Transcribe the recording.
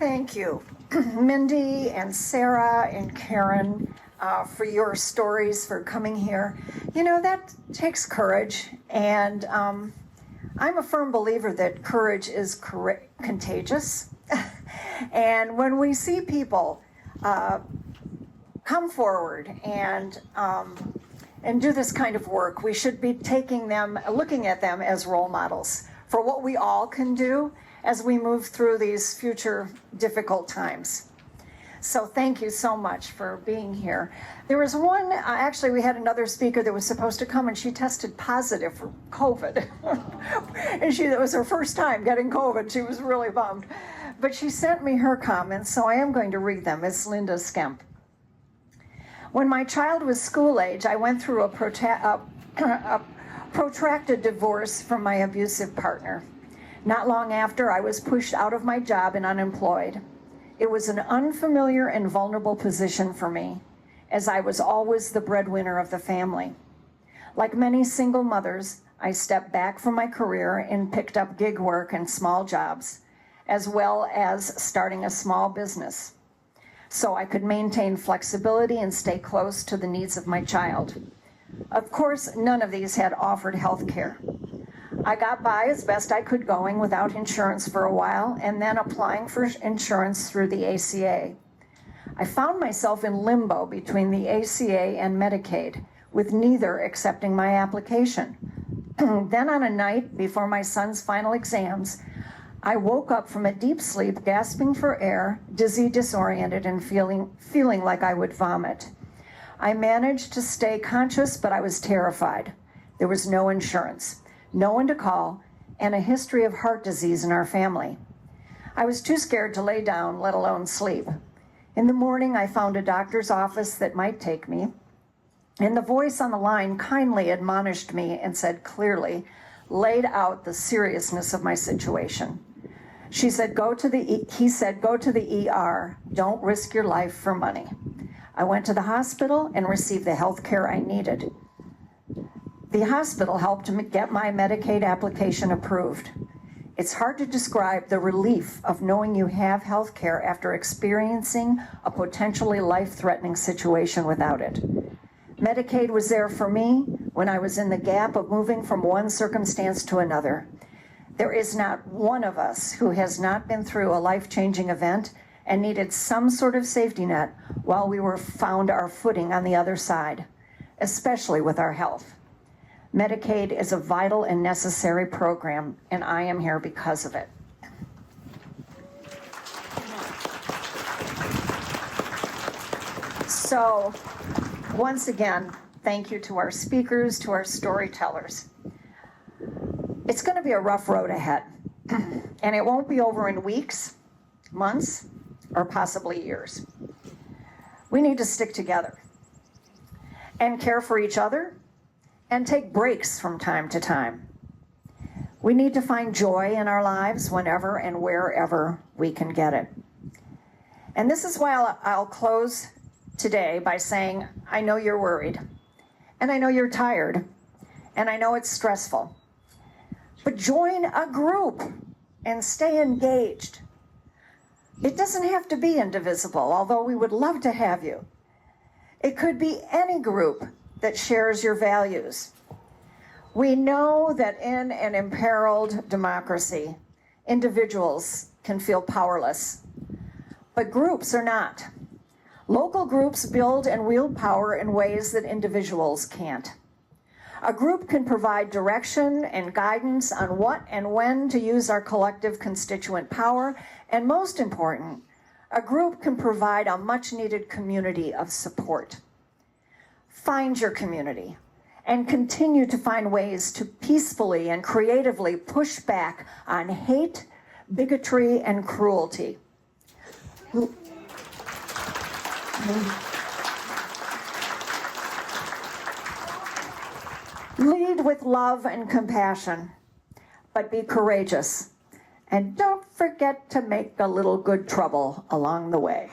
Thank you, Mindy and Sarah and Karen, for your stories, for coming here. You know, that takes courage, and I'm a firm believer that courage is contagious. And when we see people come forward and do this kind of work, we should be looking at them as role models for what we all can do as we move through these future difficult times. So thank you so much for being here. There was one, actually we had another speaker that was supposed to come and she tested positive for COVID. And that was her first time getting COVID. She was really bummed. But she sent me her comments, so I am going to read them. It's Linda Skemp. When my child was school age, I went through a protracted divorce from my abusive partner. Not long after, I was pushed out of my job and unemployed. It was an unfamiliar and vulnerable position for me, as I was always the breadwinner of the family. Like many single mothers, I stepped back from my career and picked up gig work and small jobs, as well as starting a small business, so I could maintain flexibility and stay close to the needs of my child. Of course, none of these had offered health care. I got by as best I could going without insurance for a while and then applying for insurance through the ACA. I found myself in limbo between the ACA and Medicaid, with neither accepting my application. Then on a night before my son's final exams, I woke up from a deep sleep, gasping for air, dizzy, disoriented, and feeling like I would vomit. I managed to stay conscious, but I was terrified. There was no insurance, no one to call, and a history of heart disease in our family. I was too scared to lay down, let alone sleep. In the morning, I found a doctor's office that might take me, and the voice on the line kindly admonished me and said clearly, laid out the seriousness of my situation. He said, go to the ER. Don't risk your life for money. I went to the hospital and received the health care I needed. The hospital helped me get my Medicaid application approved. It's hard to describe the relief of knowing you have health care after experiencing a potentially life-threatening situation without it. Medicaid was there for me when I was in the gap of moving from one circumstance to another. There is not one of us who has not been through a life-changing event and needed some sort of safety net while we found our footing on the other side, especially with our health. Medicaid is a vital and necessary program, and I am here because of it. So, once again, thank you to our speakers, to our storytellers. It's going to be a rough road ahead, and it won't be over in weeks, months, or possibly years. We need to stick together and care for each other and take breaks from time to time. We need to find joy in our lives whenever and wherever we can get it. And this is why I'll close today by saying, I know you're worried, and I know you're tired, and I know it's stressful. But join a group and stay engaged. It doesn't have to be Indivisible, although we would love to have you. It could be any group that shares your values. We know that in an imperiled democracy, individuals can feel powerless, but groups are not. Local groups build and wield power in ways that individuals can't. A group can provide direction and guidance on what and when to use our collective constituent power, and most important, a group can provide a much-needed community of support. Find your community and continue to find ways to peacefully and creatively push back on hate, bigotry, and cruelty. Lead with love and compassion, but be courageous. And don't forget to make a little good trouble along the way.